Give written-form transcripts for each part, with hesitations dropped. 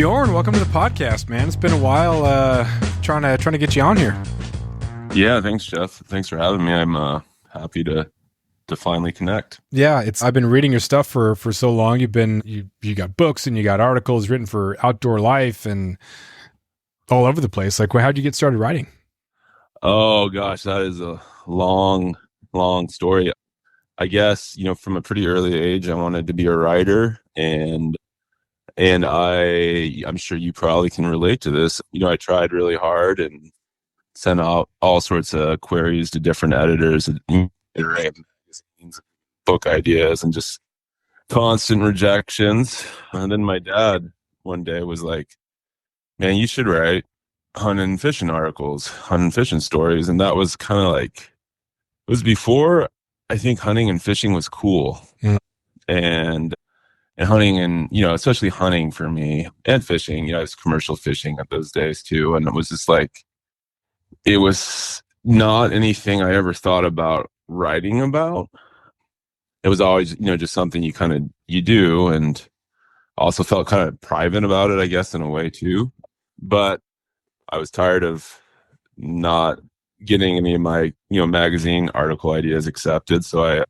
Bjorn, welcome to the podcast, man. It's been a while trying to get you on here. Yeah, thanks, Jeff. Thanks for having me. I'm happy to finally connect. Yeah, I've been reading your stuff for so long. You got books and you got articles written for Outdoor Life and all over the place. Like, how'd you get started writing? Oh gosh, that is a long story. I guess, from a pretty early age, I wanted to be a writer, and I'm sure you probably can relate to this. I tried really hard and sent out all sorts of queries to different editors and magazines, book ideas, and just constant rejections. And then my dad one day was like, man, you should write hunting and fishing articles, hunting and fishing stories. And that was kind of like, it was before I think hunting and fishing was cool. Yeah. And hunting and, especially hunting for me, and fishing, I was commercial fishing at those days too. And it was just like, it was not anything I ever thought about writing about. It was always, just something you do, and also felt kind of private about it, I guess, in a way too. But I was tired of not getting any of my, magazine article ideas accepted. So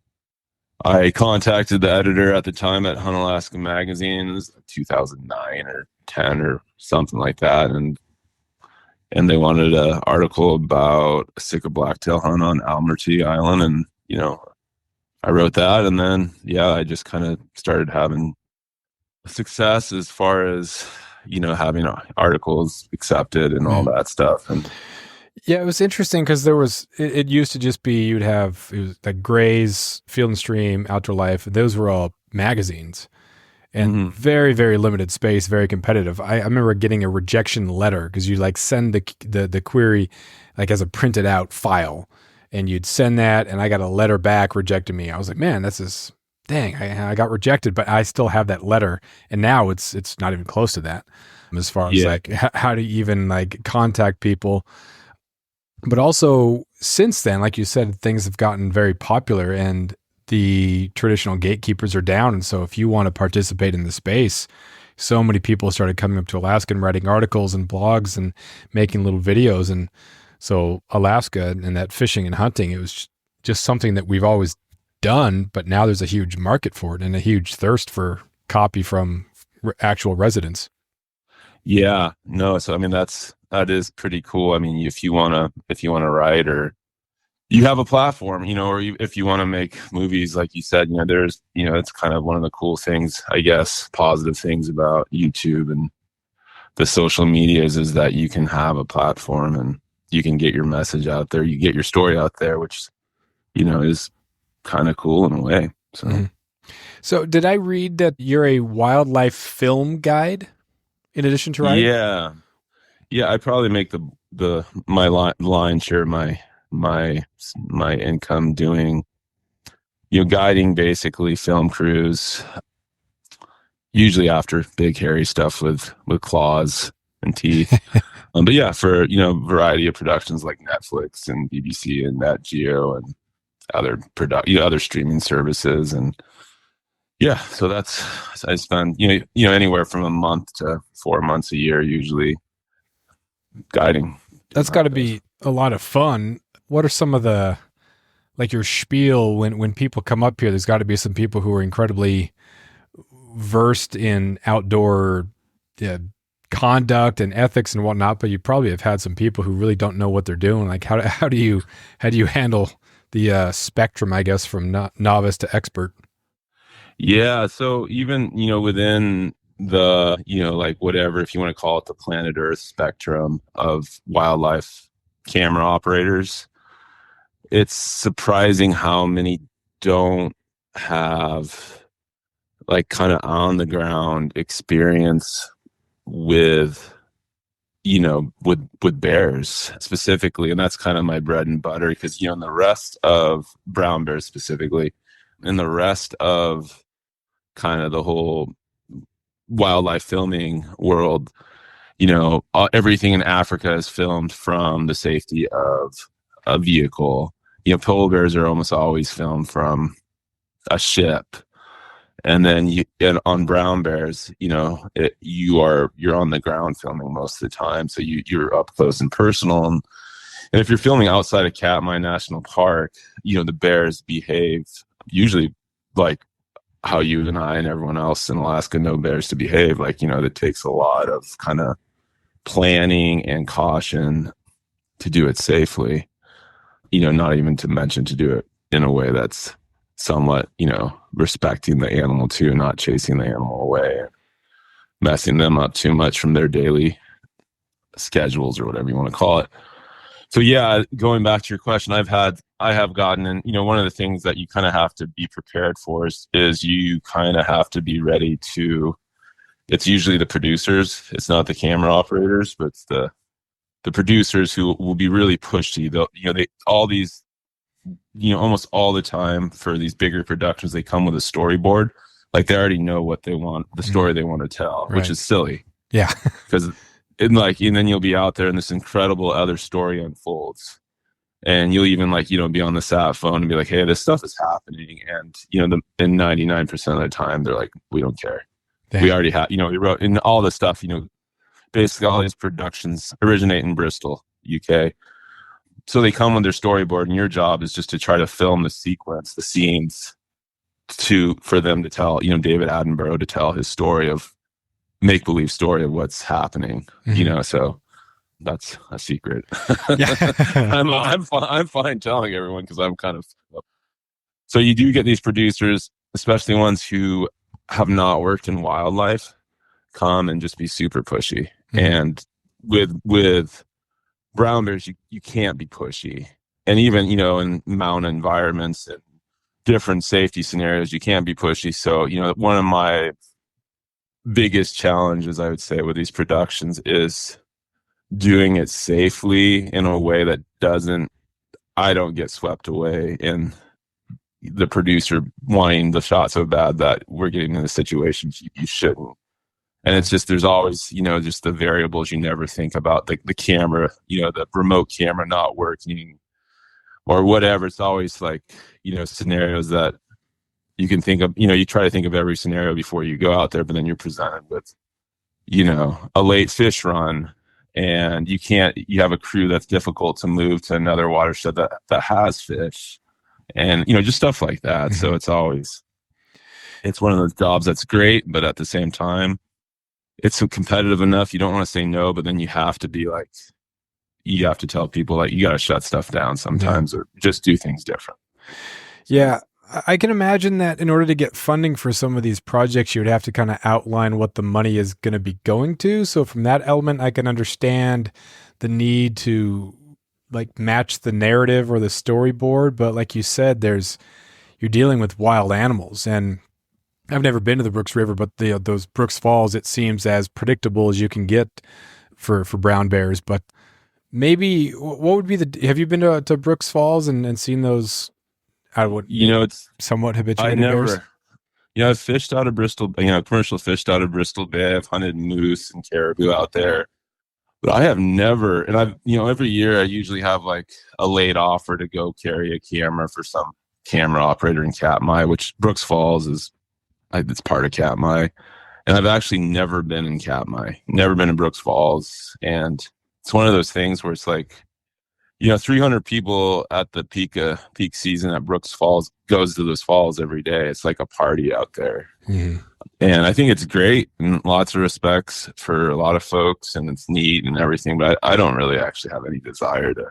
I contacted the editor at the time at Hunt Alaska magazine. It was 2009 or 10 or something like that. And they wanted an article about a Sitka blacktail hunt on Ambler Island. And, I wrote that. And then, I just kind of started having success as far as, having articles accepted and all that stuff. And yeah, it was interesting because it used to just be, it was like Gray's, Field and Stream, Outdoor Life. Those were all magazines and very, very limited space, very competitive. I remember getting a rejection letter because you send the query as a printed out file, and you'd send that, and I got a letter back rejecting me. I was like, man, dang, I got rejected, but I still have that letter. And now it's not even close to that as far as how to even contact people. But also since then, like you said, things have gotten very popular and the traditional gatekeepers are down. And so if you want to participate in the space, so many people started coming up to Alaska and writing articles and blogs and making little videos. And so Alaska and that fishing and hunting, it was just something that we've always done, but now there's a huge market for it and a huge thirst for copy from actual residents. Yeah, no. So, I mean, that is pretty cool. I mean, if you want to write, or you have a platform, or if you want to make movies, like you said, there's, it's kind of one of the cool things, I guess, positive things about YouTube and the social medias is that you can have a platform and you can get your message out there, you get your story out there, which, is kind of cool in a way. So, So did I read that you're a wildlife film guide in addition to writing? Yeah, I probably make my line share my income doing, guiding basically film crews, usually after big hairy stuff with claws and teeth. But yeah, for variety of productions like Netflix and BBC and Nat Geo and other streaming services. And yeah, so I spend anywhere from a month to 4 months a year usually guiding. That's got to be a lot of fun. What are some of the, your spiel when people come up here? There's got to be some people who are incredibly versed in outdoor conduct and ethics and whatnot, but you probably have had some people who really don't know what they're doing. How do you handle the spectrum, I guess, from novice to expert? Yeah, so even within the whatever, if you want to call it, the planet Earth spectrum of wildlife camera operators, it's surprising how many don't have kind of on the ground experience with with bears specifically. And that's kind of my bread and butter, because in the rest of brown bears specifically, in the rest of kind of the whole wildlife filming world, everything in Africa is filmed from the safety of a vehicle. Polar bears are almost always filmed from a ship. And then and on brown bears, you're on the ground filming most of the time, so you're up close and personal. And if you're filming outside of Katmai National Park, the bears behave usually like how you and I and everyone else in Alaska know bears to behave. Like, it takes a lot of kind of planning and caution to do it safely, not even to mention to do it in a way that's somewhat, respecting the animal too, not chasing the animal away and messing them up too much from their daily schedules or whatever you want to call it. So yeah, going back to your question, I have gotten in, one of the things that you kind of have to be prepared for is you kind of have to be ready to, it's usually the producers, it's not the camera operators, but it's the producers who will be really pushy. Almost all the time for these bigger productions, they come with a storyboard. Like they already know what they want, the story they want to tell, right. Which is silly. Yeah. Because and then you'll be out there and this incredible other story unfolds. And you'll even be on the sat phone and be like, hey, this stuff is happening. And, in 99% of the time, they're like, we don't care. Damn. We already have, we wrote in all this stuff, basically all these productions originate in Bristol, UK. So they come with their storyboard, and your job is just to try to film the sequence, the scenes for them to tell, David Attenborough to tell his story of make-believe story of what's happening, so that's a secret. Yeah. I'm fine telling everyone because I'm kind of, so you do get these producers, especially ones who have not worked in wildlife, come and just be super pushy. And with brown bears, you can't be pushy. And even, in mountain environments and different safety scenarios, you can't be pushy. So, one of my biggest challenges, I would say, with these productions is doing it safely in a way that I don't get swept away in the producer wanting the shot so bad that we're getting in the situations you shouldn't. And it's just, there's always, just the variables you never think about, like the camera, the remote camera not working or whatever. It's always like, scenarios that you can think of, you try to think of every scenario before you go out there, but then you're presented with, a late fish run, and you have a crew that's difficult to move to another watershed that has fish, and, just stuff like that. So it's one of those jobs that's great, but at the same time, it's competitive enough. You don't want to say no, but then you have to be like, you have to tell people like, you got to shut stuff down sometimes, or just do things different. Yeah. I can imagine that in order to get funding for some of these projects, you would have to kind of outline what the money is going to be going to. So from that element, I can understand the need to match the narrative or the storyboard. But like you said, you're dealing with wild animals, and I've never been to the Brooks River, but those Brooks Falls, it seems as predictable as you can get for brown bears. But maybe what would be have you been to Brooks Falls and seen those? It's somewhat habituated bears. I've fished out of Bristol, commercial fished out of Bristol Bay. I've hunted moose and caribou out there, but I have never, and I've, every year I usually have like a late offer to go carry a camera for some camera operator in Katmai, which Brooks Falls it's part of Katmai. And I've actually never been in Katmai, never been in Brooks Falls. And it's one of those things where it's like, 300 people at the peak season at Brooks Falls goes to those falls every day. It's like a party out there. Mm-hmm. And I think it's great in lots of respects for a lot of folks, and it's neat and everything, but I don't really actually have any desire to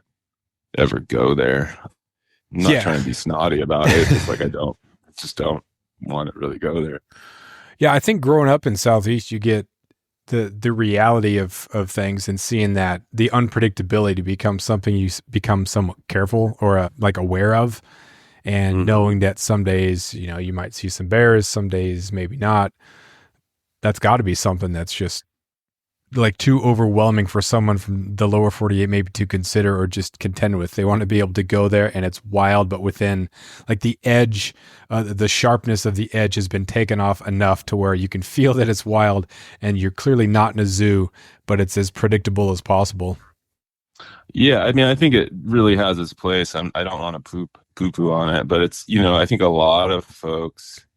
ever go there. I'm not trying to be snotty about it. It's like I just don't want to really go there. Yeah, I think growing up in Southeast, you get the reality of things, and seeing that the unpredictability becomes something you become somewhat careful or aware of, and knowing that some days, you might see some bears, some days maybe not. That's got to be something that's just too overwhelming for someone from the lower 48 maybe to consider or just contend with. They want to be able to go there and it's wild, but within the edge, the sharpness of the edge has been taken off enough to where you can feel that it's wild, and you're clearly not in a zoo, but it's as predictable as possible. Yeah, I mean, I think it really has its place. I don't want to poo-poo on it, but it's, I think a lot of folks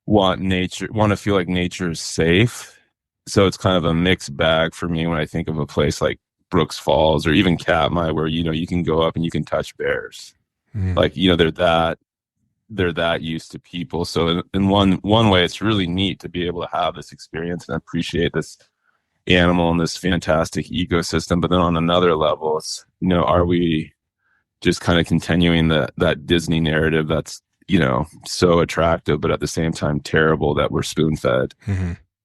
want to feel like nature is safe. So it's kind of a mixed bag for me when I think of a place like Brooks Falls or even Katmai, where, you know, you can go up and you can touch bears. Like, you know, they're that used to people. So in one way, it's really neat to be able to have this experience and appreciate this animal and this fantastic ecosystem. But then on another level, it's, you know, are we just kind of continuing that Disney narrative that's, you know, so attractive, but at the same time terrible, that we're spoon fed,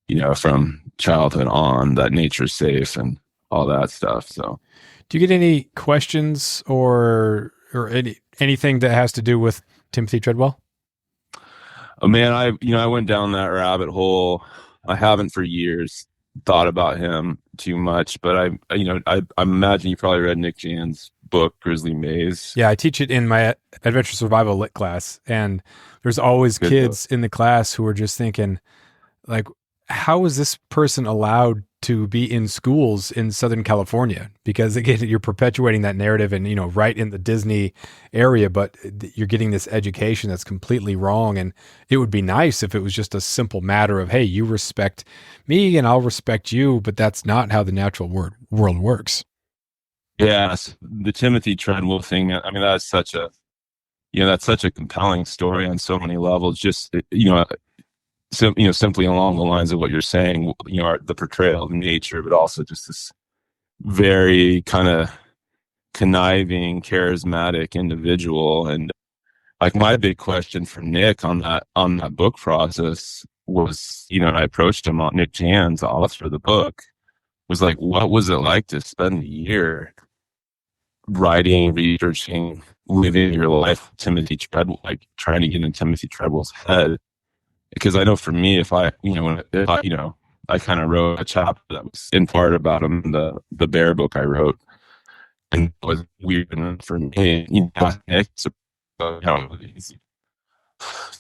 you know, from childhood on, that nature's safe and all that stuff. So do you get any questions or anything that has to do with Timothy Treadwell? Oh man, I went down that rabbit hole. I haven't for years thought about him too much, but I imagine you probably read Nick Jan's book, Grizzly Maze. Yeah, I teach it in my adventure survival lit class, and there's always Good kids book. in the class who are just thinking, like, how is this person allowed to be in schools in Southern California? Because again, you're perpetuating that narrative and, you know, right in the Disney area, but you're getting this education that's completely wrong. And it would be nice if it was just a simple matter of, hey, you respect me and I'll respect you, but that's not how the natural world works. Yes, the Timothy Treadwell thing. I mean, that's such a compelling story on so many levels. Just, you know, simply along the lines of what you're saying, you know, the portrayal of nature, but also just this very kind of conniving, charismatic individual. And like my big question for Nick on that book process was, you know, and I approached him on Nick Jan's, the author of the book, was like, what was it like to spend a year writing, researching, living your life with Timothy Treadwell, like trying to get in Timothy Treadwell's head? Because I know for me, if I kind of wrote a chapter that was in part about him, the bear book I wrote, and it was weird for me, you know, it's easy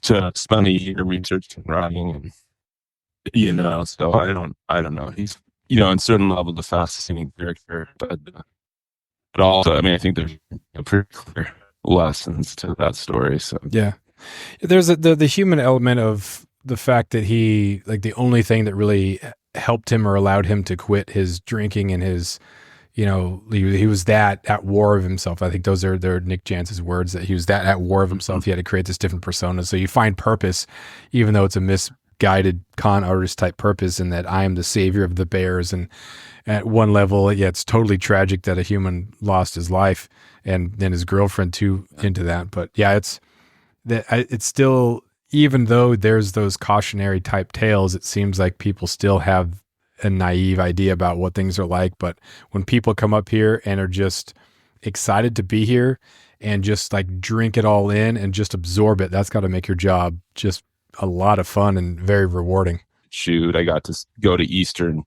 to spend a year researching, writing, and, you know, so I don't know. He's, you know, on certain level, the fascinating character, but also, I mean, I think there's pretty clear lessons to that story. So yeah. There's the human element of the fact that he, like, the only thing that really helped him or allowed him to quit his drinking and his, you know, he was that at war of himself. I think those are Nick Jance's words, that he was that at war of himself. He had to create this different persona. So you find purpose, even though it's a misguided con artist type purpose, in that I am the savior of the bears. And at one level, yeah, it's totally tragic that a human lost his life and then his girlfriend too into that. But yeah, it's still, even though there's those cautionary type tales, it seems like people still have a naive idea about what things are like. But when people come up here and are just excited to be here and just like drink it all in and just absorb it, that's got to make your job just a lot of fun and very rewarding. shoot, I got to go to Eastern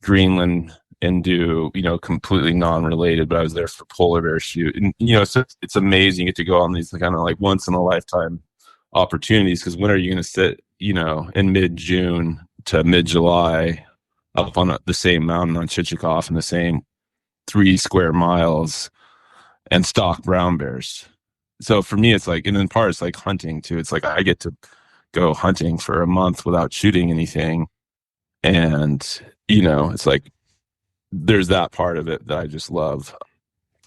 Greenland and do, you know, completely non-related, but I was there for polar bear shoot. And, you know, so it's amazing. You get to go on these kind of like once in a lifetime opportunities, because when are you going to sit, you know, in mid-June to mid-July up on the same mountain on Chichikov in the same 3 square miles and stalk brown bears? So for me, it's like, and in part, it's like hunting too. It's like I get to go hunting for a month without shooting anything. And, you know, it's like, there's that part of it that I just love.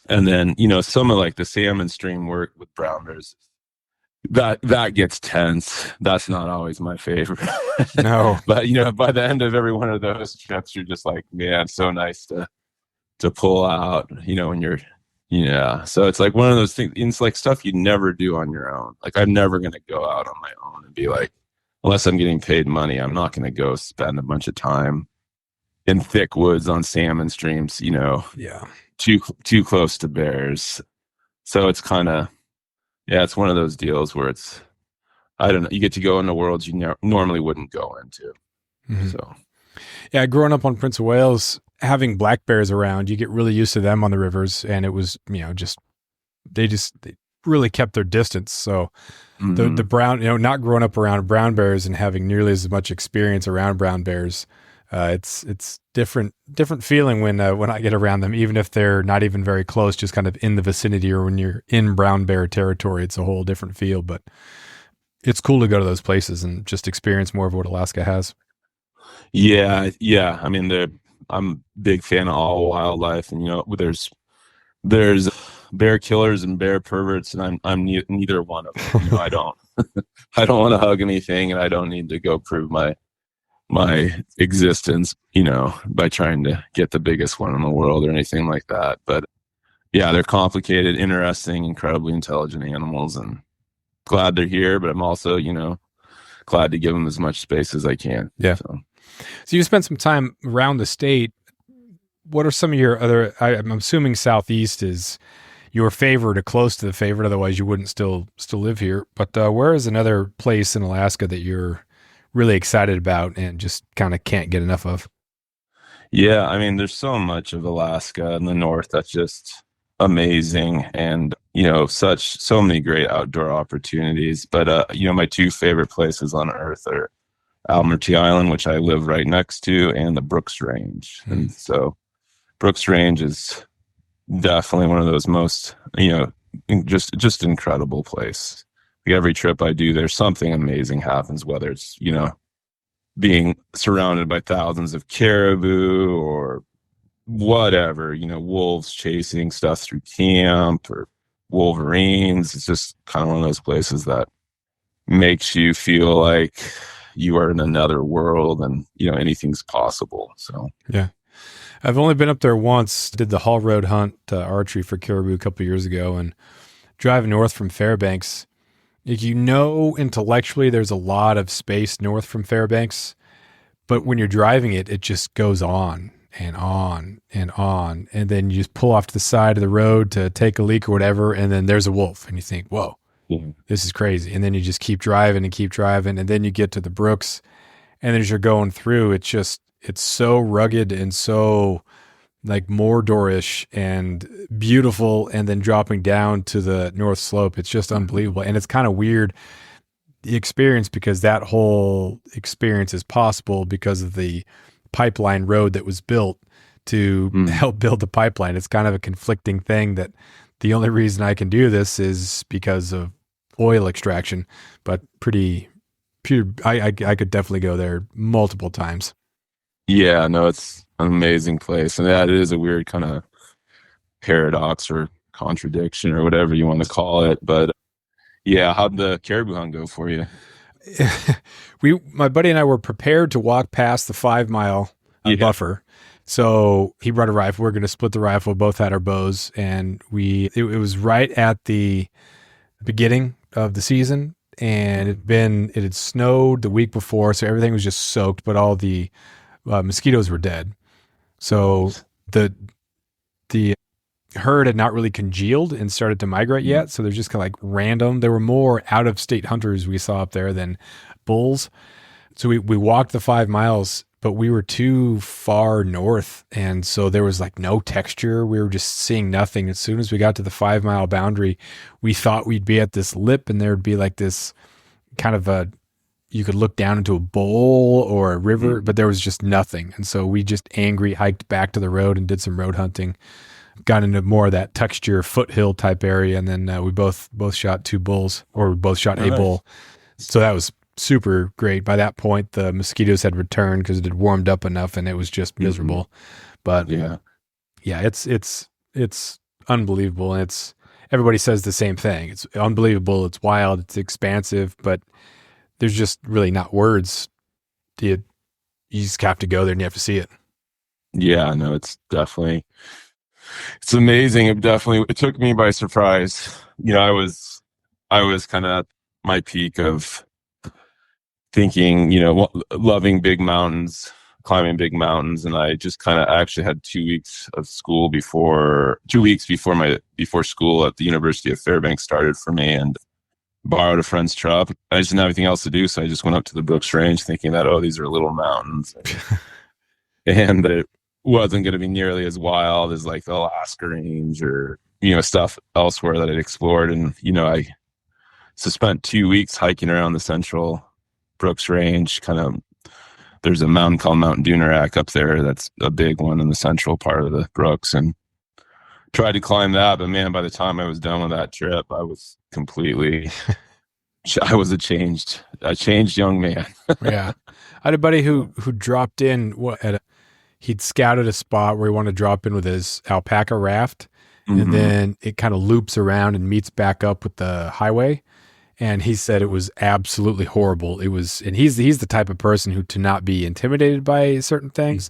And then, you know, some of like the salmon stream work with brown bears, that gets tense. That's not always my favorite. No. But, you know, by the end of every one of those trips, you're just like, man, it's so nice to pull out, you know, when you're, yeah. So it's like one of those things. It's like stuff you never do on your own. Like I'm never going to go out on my own and be like, unless I'm getting paid money, I'm not going to go spend a bunch of time in thick woods on salmon streams, you know, Yeah. too close to bears. So it's kind of, yeah, it's one of those deals where it's, I don't know, you get to go into worlds you normally wouldn't go into. Mm-hmm. So, yeah, growing up on Prince of Wales, having black bears around, you get really used to them on the rivers, and it was, you know, they really kept their distance. So the brown, you know, not growing up around brown bears and having nearly as much experience around brown bears, it's different feeling when I get around them, even if they're not even very close, just kind of in the vicinity, or when you're in brown bear territory, it's a whole different feel. But it's cool to go to those places and just experience more of what Alaska has. Yeah. I mean, I'm a big fan of all wildlife, and there's bear killers and bear perverts, and neither one of them. I don't want to hug anything, and I don't need to go prove my existence, by trying to get the biggest one in the world or anything like that. But yeah, they're complicated, interesting, incredibly intelligent animals, and glad they're here. But I'm also, glad to give them as much space as I can. Yeah. So you spent some time around the state. What are some of your other, I'm assuming Southeast is your favorite or close to the favorite, otherwise you wouldn't still live here. But where is another place in Alaska that you're really excited about and just kind of can't get enough of? Yeah, I mean, there's so much of Alaska in the north that's just amazing, and so many great outdoor opportunities. But my two favorite places on earth are Alberti Island, which I live right next to, and the Brooks Range. And so Brooks Range is definitely one of those most, just incredible place. Like every trip I do, there's something amazing happens, whether it's, being surrounded by thousands of caribou or whatever, wolves chasing stuff through camp or wolverines. It's just kind of one of those places that makes you feel like you are in another world, and anything's possible. So yeah, I've only been up there once. Did the Hall Road hunt archery for caribou a couple of years ago, and driving north from Fairbanks, intellectually there's a lot of space north from Fairbanks, but when you're driving it just goes on and on and on, and then you just pull off to the side of the road to take a leak or whatever, and then there's a wolf, and you think, whoa. This is crazy. And then you just keep driving, and then you get to the Brooks, and as you're going through, it's so rugged and so like Mordorish and beautiful, and then dropping down to the North Slope. It's just unbelievable. And it's kind of weird, the experience, because that whole experience is possible because of the pipeline road that was built to help build the pipeline. It's kind of a conflicting thing that the only reason I can do this is because of oil extraction, but pretty pure. I could definitely go there multiple times. Yeah, no, it's an amazing place. And that is a weird kind of paradox or contradiction or whatever you want to call it. But yeah, how'd the caribou hunt go for you? My buddy and I were prepared to walk past the 5 mile buffer. So he brought a rifle. We're going to split the rifle. Both had our bows, and it was right at the beginning of the season, and it had snowed the week before, so everything was just soaked, but all the mosquitoes were dead. So the herd had not really congealed and started to migrate yet. So they're just kind of like random. There were more out of state hunters we saw up there than bulls. So we walked the 5 miles, but we were too far north. And so there was like no texture. We were just seeing nothing. As soon as we got to the 5 mile boundary, we thought we'd be at this lip, and there'd be like this kind of you could look down into a bowl or a river, but there was just nothing. And so we just angry hiked back to the road and did some road hunting, got into more of that texture foothill type area. And then we both shot 2 bulls, or we both shot a bull. So that was super great. By that point, the mosquitoes had returned because it had warmed up enough, and it was just miserable. But yeah, it's unbelievable. And everybody says the same thing. It's unbelievable. It's wild. It's expansive, but there's just really not words. You just have to go there and you have to see it. Yeah, no, it's amazing. It took me by surprise. I was kind of at my peak of thinking, loving big mountains, climbing big mountains. And I just actually had 2 weeks of school before school at the University of Fairbanks started for me, and borrowed a friend's truck. I just didn't have anything else to do. So I just went up to the Brooks Range thinking that, these are little mountains. And it wasn't going to be nearly as wild as like the Alaska Range or, stuff elsewhere that I'd explored. And, I spent 2 weeks hiking around the central Brooks Range. There's a mountain called Mount Dunerak up there. That's a big one in the central part of the Brooks, and tried to climb that. But man, by the time I was done with that trip, I was completely I was a changed young man. Yeah. I had a buddy who dropped in he'd scouted a spot where he wanted to drop in with his alpaca raft, and Hmm. then it kind of loops around and meets back up with the highway. And he said it was absolutely horrible. It was, and he's the type of person who to not be intimidated by certain things.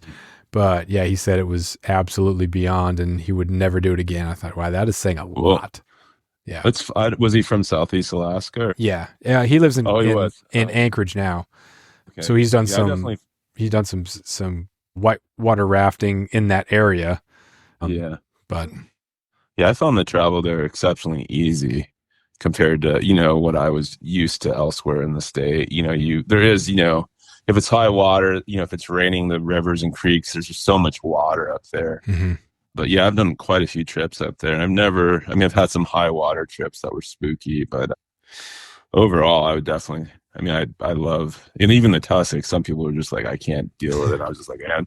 But yeah, he said it was absolutely beyond, and he would never do it again. I thought, wow, that is saying a Well, lot. Yeah. was he from Southeast Alaska? Yeah. Yeah. He lives Oh, he was. in Okay. Anchorage now. Okay. So Yeah, I definitely. he's done some white water rafting in that area. Yeah. But Yeah, I found the travel there exceptionally easy compared to, what I was used to elsewhere in the state. There is, if it's high water, if it's raining, the rivers and creeks, there's just so much water up there. mhm. But yeah, I've done quite a few trips up there. And I've had some high water trips that were spooky, but overall, I would definitely, I love, and even the Tussock, some people are just like, I can't deal with it. I was just like, man,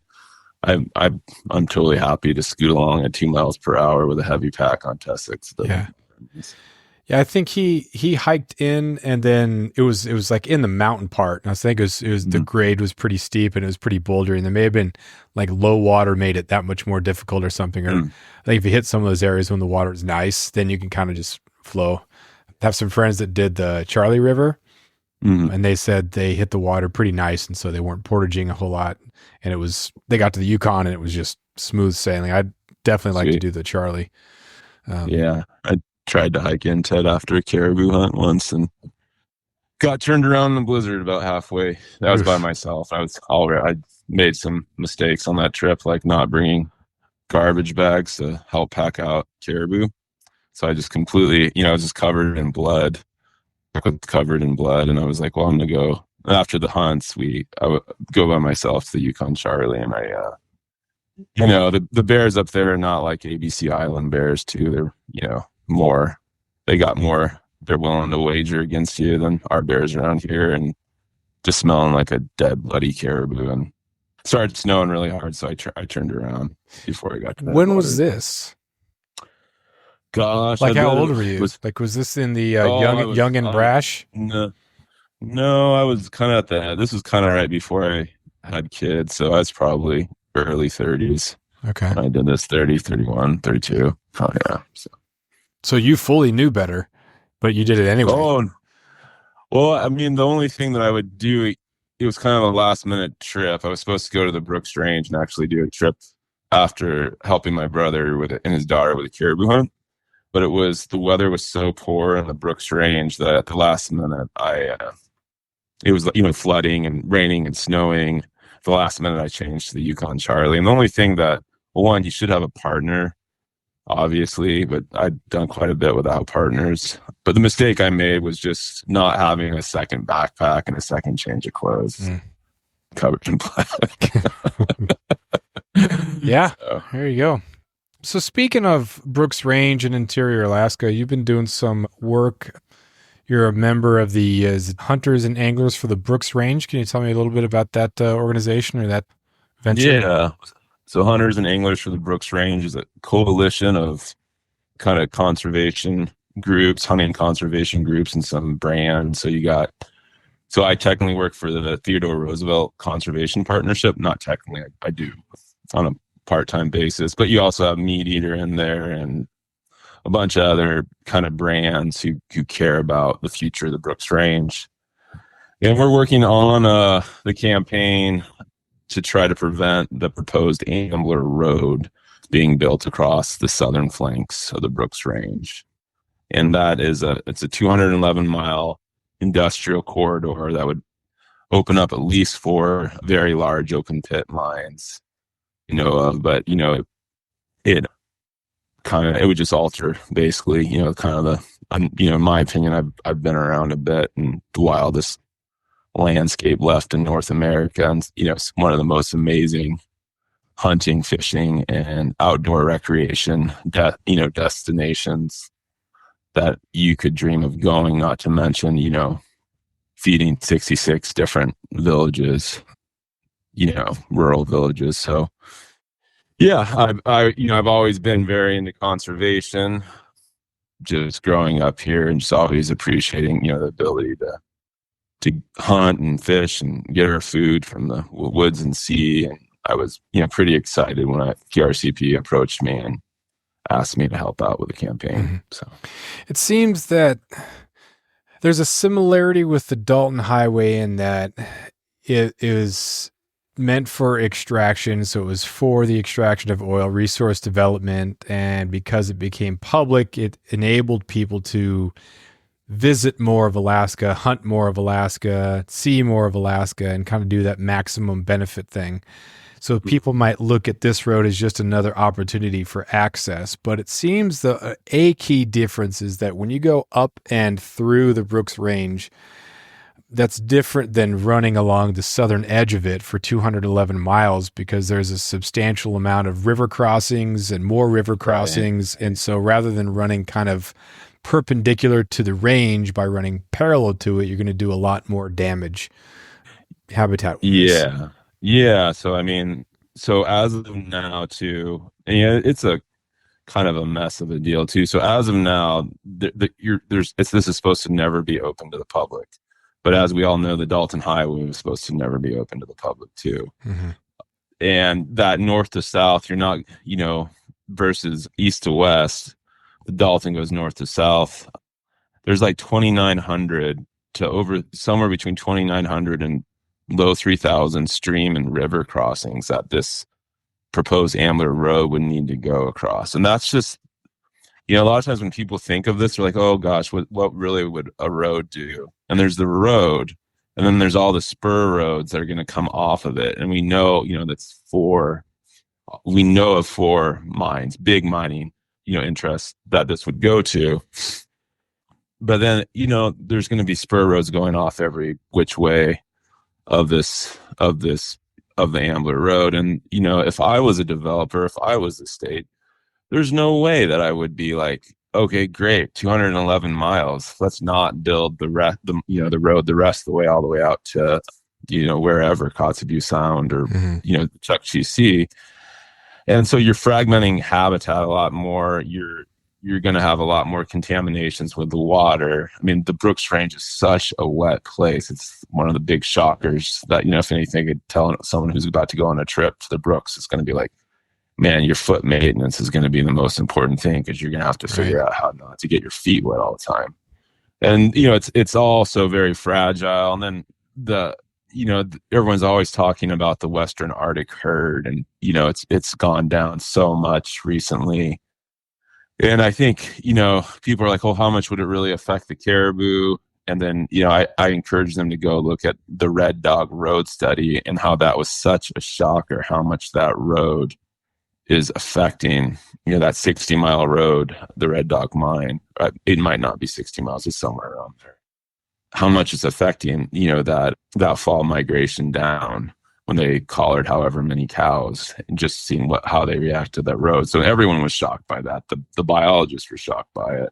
I'm totally happy to scoot along at 2 miles per hour with a heavy pack on Tussocks. Yeah. Yeah, I think he hiked in, and then it was like in the mountain part. And I think it was the grade was pretty steep and it was pretty bouldery, and there may have been like low water made it that much more difficult or something. Or I think if you hit some of those areas when the water is nice, then you can kind of just flow. I have some friends that did the Charlie River, and they said they hit the water pretty nice, and so they weren't portaging a whole lot. And they got to the Yukon and it was just smooth sailing. I'd definitely like to do the Charlie. Yeah, I tried to hike in Ted after a caribou hunt once and got turned around in the blizzard about halfway. That was by myself. I made some mistakes on that trip, like not bringing garbage bags to help pack out caribou. So I just completely, I was just covered in blood, and I was like, well, I'm gonna go after the hunts. I would go by myself to the Yukon Charlie, and the bears up there are not like ABC Island bears too. They're they're willing to wager against you than our bears around here, and just smelling like a dead bloody caribou. And it started snowing really hard, so I turned around before I got to that. When was this? Gosh, like how old were you? Was this in the young and brash? No, I was kind of this was kind of right before I had kids, so I was probably early 30s. Okay. I did this 30, 31, 32. Oh, yeah. So you fully knew better, but you did it anyway. Oh, well, the only thing that I would do, it was kind of a last minute trip. I was supposed to go to the Brooks Range and actually do a trip after helping my brother and his daughter with a caribou hunt. But the weather was so poor in the Brooks Range that at the last minute, it was, flooding and raining and snowing. The last minute I changed to the Yukon Charlie. And the only thing one, you should have a partner, obviously, but I'd done quite a bit without partners. But the mistake I made was just not having a second backpack and a second change of clothes covered in blood. Yeah, so. There you go. So speaking of Brooks Range in interior Alaska, you've been doing some work. You're a member of the Hunters and Anglers for the Brooks Range. Can you tell me a little bit about that organization or that venture? Yeah. So Hunters and Anglers for the Brooks Range is a coalition of kind of conservation groups, hunting conservation groups, and some brands. So I technically work for the Theodore Roosevelt Conservation Partnership. Not technically, I do on a part-time basis, but you also have Meat Eater in there and a bunch of other kind of brands who care about the future of the Brooks Range. And we're working on the campaign to try to prevent the proposed Ambler Road being built across the southern flanks of the Brooks Range. And that is it's a 211-mile industrial corridor that would open up at least 4 very large open pit mines, but it would just alter basically, kind of in my opinion, I've been around a bit, and the wildest landscape left in North America, and it's one of the most amazing hunting, fishing, and outdoor recreation destinations that you could dream of going, not to mention feeding 66 different villages, rural villages. So yeah, I've always been very into conservation. just growing up here and just always appreciating, the ability to hunt and fish and get our food from the woods and sea. And I was, pretty excited when QRCP approached me and asked me to help out with the campaign. Mm-hmm. So it seems that there's a similarity with the Dalton Highway in that it is meant for extraction. So it was for the extraction of oil, resource development. And because it became public, it enabled people to visit more of Alaska, hunt more of Alaska, see more of Alaska, and kind of do that maximum benefit thing. So people might look at this road as just another opportunity for access, but it seems a key difference is that when you go up and through the Brooks Range, that's different than running along the southern edge of it for 211 miles because there's a substantial amount of river crossings and more river crossings. Right. And so rather than running kind of perpendicular to the range by running parallel to it, you're going to do a lot more damage habitat-wise. Yeah. So, so as of now too, and it's a kind of a mess of a deal too. So as of now, this is supposed to never be open to the public. But as we all know, the Dalton Highway was supposed to never be open to the public too. Mm-hmm. And that north to south, you're not, versus east to west, the Dalton goes north to south. There's like 2,900 to over somewhere between 2,900 and low 3,000 stream and river crossings that this proposed Ambler road would need to go across. And that's just, a lot of times when people think of this, they're like, oh gosh, what really would a road do? And there's the road, and then there's all the spur roads that are going to come off of it. And we know, we know of 4 mines, big mining, interests that this would go to. But then, there's going to be spur roads going off every which way of the Ambler road. And, if I was a developer, if I was the state, there's no way that I would be like, okay, great, 211 miles. Let's not build the road the rest of the way all the way out to, wherever, Kotzebue Sound or, Chukchi Sea. And so you're fragmenting habitat a lot more. You're going to have a lot more contaminations with the water. The Brooks Range is such a wet place. It's one of the big shockers that, if anything, could tell someone who's about to go on a trip to the Brooks, it's going to be like, man, your foot maintenance is going to be the most important thing because you're going to have to figure out how not to get your feet wet all the time. And, it's also very fragile. And then everyone's always talking about the Western Arctic herd, and, it's gone down so much recently. And I think, people are like, well, how much would it really affect the caribou? And then, I encourage them to go look at the Red Dog Road study and how that was such a shocker, how much that road is affecting, that 60-mile road, the Red Dog mine. It might not be 60 miles, it's somewhere around there. How much it's affecting, that fall migration down when they collared however many cows, and just seeing how they react to that road. So everyone was shocked by that. The biologists were shocked by it.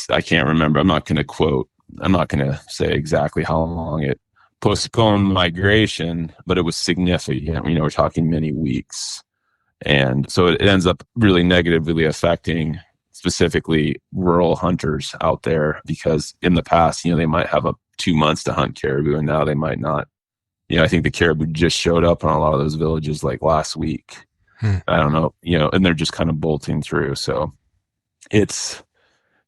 I can't remember. I'm not going to say exactly how long it postponed migration, but it was significant. We're talking many weeks. And so it ends up really negatively affecting specifically rural hunters out there, because in the past, they might have 2 months to hunt caribou, and now they might not. I think the caribou just showed up on a lot of those villages like last week. I don't know, and they're just kind of bolting through. So it's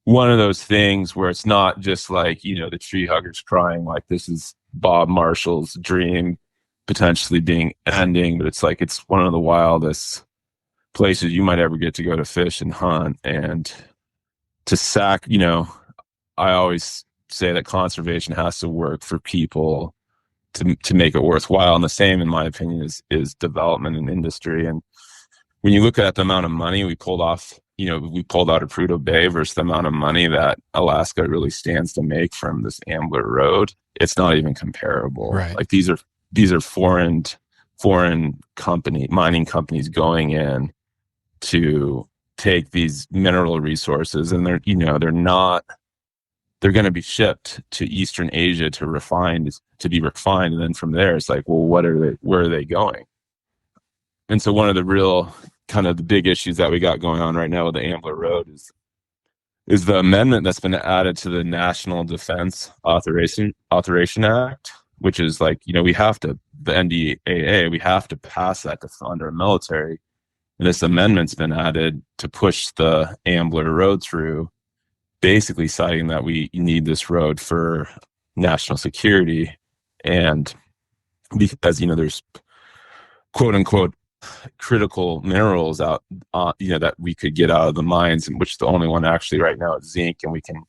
one of those things where it's not just like, the tree huggers crying like this is Bob Marshall's dream potentially being ending, but it's like, it's one of the wildest places you might ever get to go to fish and hunt. And to sack, I always say that conservation has to work for people to make it worthwhile. And the same, in my opinion, is development and industry. And when you look at the amount of money we pulled out of Prudhoe Bay versus the amount of money that Alaska really stands to make from this Ambler road, it's not even comparable. Right. Like these are foreign mining companies going in to take these mineral resources, and they're going to be shipped to Eastern Asia to be refined. And then from there, it's like, well, where are they going? And so one of the real kind of the big issues that we got going on right now with the Ambler road is is the amendment that's been added to the National Defense Authorization Act, which is like, we have to, the NDAA, we have to pass that to fund our military. And this amendment's been added to push the Ambler road through, basically citing that we need this road for national security. And because, there's quote unquote critical minerals out, that we could get out of the mines, which the only one actually right now is zinc, and we can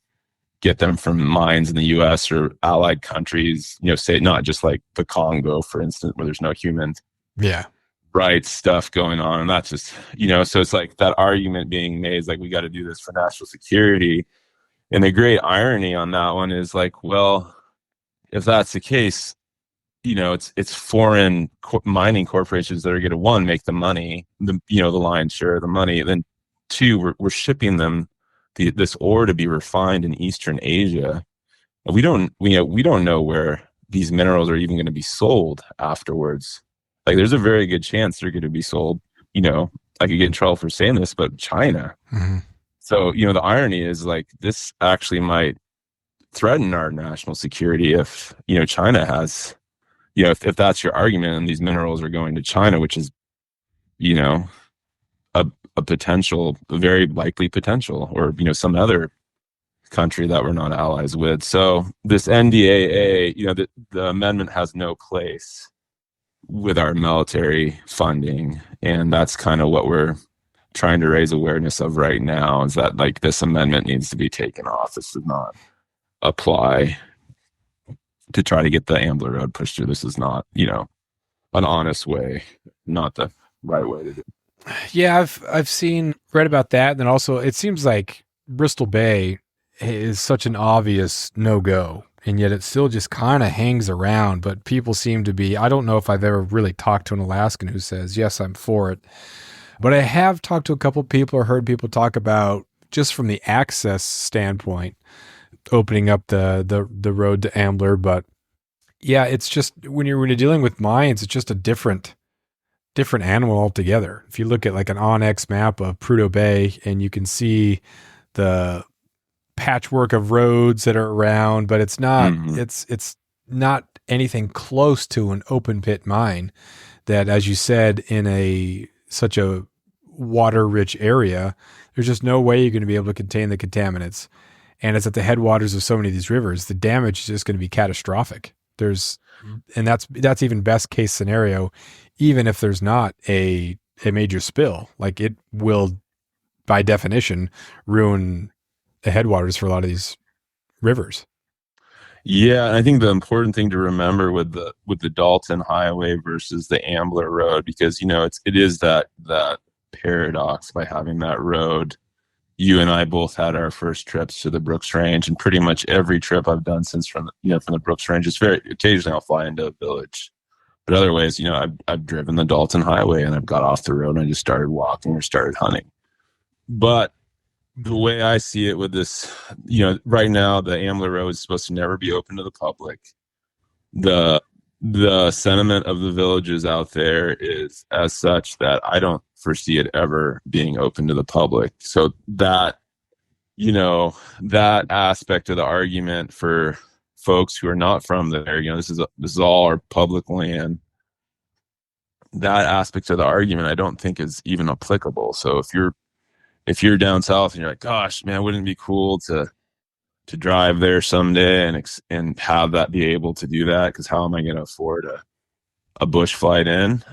get them from mines in the U.S. or allied countries, say not just like the Congo, for instance, where there's no human rights stuff going on. And that's just, so it's like that argument being made is like, we got to do this for national security. And the great irony on that one is like, well, if that's the case, it's foreign mining corporations that are going to, one, make the money, the lion's share of the money. And then two, we're shipping them this ore to be refined in Eastern Asia. And we don't know where these minerals are even going to be sold afterwards. Like, there's a very good chance they're going to be sold, I could get in trouble for saying this, but China. Mm-hmm. So, the irony is like, this actually might threaten our national security if, China has, if that's your argument and these minerals are going to China, which is, a potential, a very likely potential, or, some other country that we're not allies with. So this NDAA, the amendment has no place with our military funding. And that's kind of what we're trying to raise awareness of right now, is that like this amendment needs to be taken off. This does not apply to try to get the Ambler Road pushed through. This is not, an honest way, not the right way to do it. Yeah, I've read about that. And then also it seems like Bristol Bay is such an obvious no-go, and yet it still just kind of hangs around. But people seem to be, I don't know if I've ever really talked to an Alaskan who says, yes, I'm for it. But I have talked to a couple people or heard people talk about, just from the access standpoint, opening up the road to Ambler. But yeah, it's just when you're dealing with mines, it's just a different animal altogether. If you look at like an Onyx map of Prudhoe Bay, and you can see the patchwork of roads that are around, but it's not it's not anything close to an open pit mine that, as you said, in such a water rich area, there's just no way you're going to be able to contain the contaminants. And it's at the headwaters of so many of these rivers. The damage is just going to be catastrophic. And that's even best case scenario, even if there's not a major spill. Like, it will, by definition, ruin the headwaters for a lot of these rivers. Yeah, and I think the important thing to remember with the Dalton Highway versus the Ambler Road, because it is that paradox by having that road. You and I both had our first trips to the Brooks Range, and pretty much every trip I've done since from the Brooks Range, it's very occasionally I'll fly into a village, but other ways, I've driven the Dalton Highway and I've got off the road and I just started walking or started hunting. But the way I see it with this, right now the Ambler Road is supposed to never be open to the public. The sentiment of the villages out there is as such that I don't foresee it ever being open to the public. So that, that aspect of the argument for folks who are not from there, this is all our public land. That aspect of the argument I don't think is even applicable. So if you're down south and you're like, gosh, man, wouldn't it be cool to drive there someday and have that be able to do that? Because how am I going to afford a bush flight in?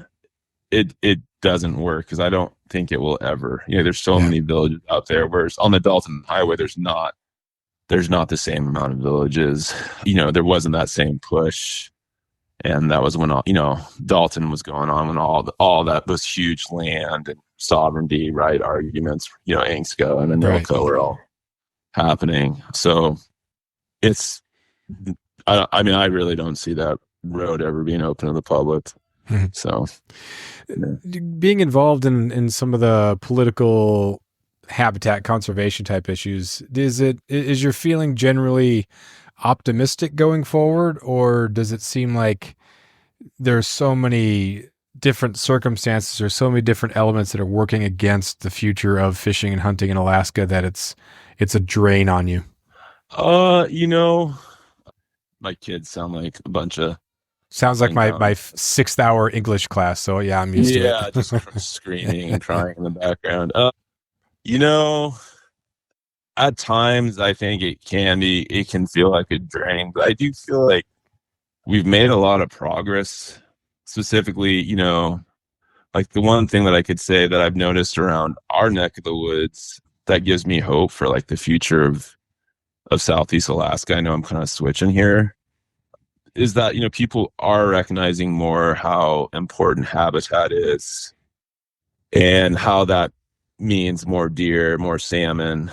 It doesn't work, because I don't think it will ever. There's so many villages out there, whereas on the Dalton Highway, there's not the same amount of villages. There wasn't that same push. And that was when Dalton was going on, when all that those huge land and sovereignty right arguments, Angsko and Anilka were all happening. So it's, I really don't see that road ever being open to the public. Mm-hmm. So being involved in some of the political habitat conservation type issues, is your feeling generally optimistic going forward, or does it seem like there's so many different circumstances or so many different elements that are working against the future of fishing and hunting in Alaska that it's a drain on you? You know, my kids sound like a bunch of Sounds like my 6th-hour English class. So yeah, I'm used to it. just screaming and crying in the background. You know, at times I think it can feel like a drain, but I do feel like we've made a lot of progress. Specifically, you know, like the one thing that I could say that I've noticed around our neck of the woods that gives me hope for like the future of Southeast Alaska. I know I'm kind of switching here, is that, you know, people are recognizing more how important habitat is and how that means more deer, more salmon,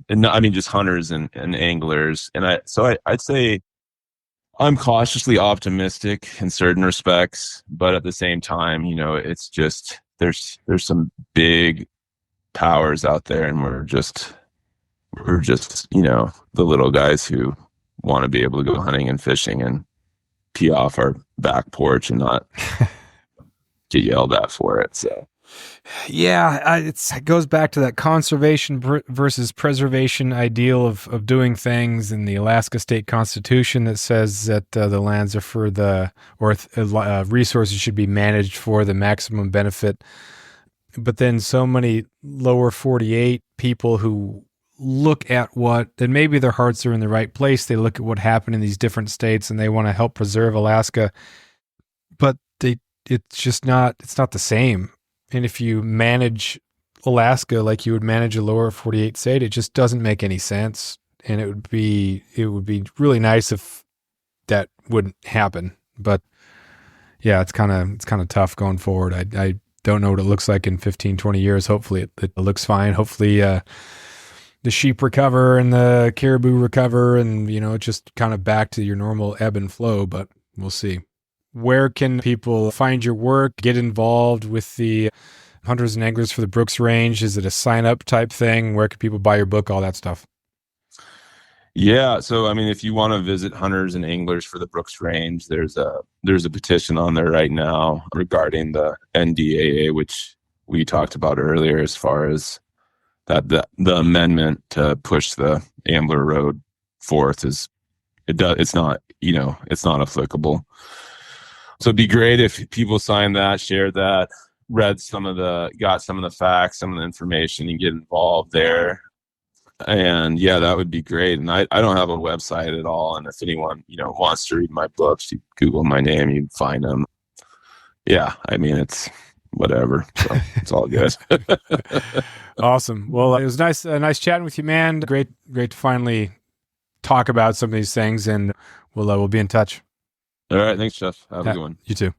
and I mean just hunters and anglers. And I'd say I'm cautiously optimistic in certain respects, but at the same time, you know, it's just there's some big powers out there, and we're just you know, the little guys who want to be able to go hunting and fishing and pee off our back porch and not get yelled at for it. So yeah, it goes back to that conservation versus preservation ideal of doing things in the Alaska State Constitution that says that the lands are for resources should be managed for the maximum benefit. But then so many lower 48 people who look at and maybe their hearts are in the right place. They look at what happened in these different states and they want to help preserve Alaska, but it's not the same. And if you manage Alaska like you would manage a lower 48 state, it just doesn't make any sense. And it would be really nice if that wouldn't happen. But yeah, it's kind of tough going forward. I don't know what it looks like in 15, 20 years. Hopefully it looks fine. Hopefully the sheep recover and the caribou recover, and, you know, it's just kind of back to your normal ebb and flow, but we'll see. Where can people find your work, get involved with the Hunters and Anglers for the Brooks Range? Is it a sign-up type thing? Where can people buy your book, all that stuff? Yeah, so I mean, if you want to visit Hunters and Anglers for the Brooks Range, there's a petition on there right now regarding the NDAA, which we talked about earlier, as far as that the amendment to push the Ambler Road forth it's not applicable. So it'd be great if people signed that, shared that, got some of the facts, some of the information, and get involved there. And yeah, that would be great. And I don't have a website at all. And if anyone, you know, wants to read my books, you Google my name, you can find them. Yeah, I mean, it's whatever. So it's all good. Awesome. Well, it was nice chatting with you, man. Great to finally talk about some of these things, and we'll be in touch. All right. Thanks, Jeff. Have a good one. You too.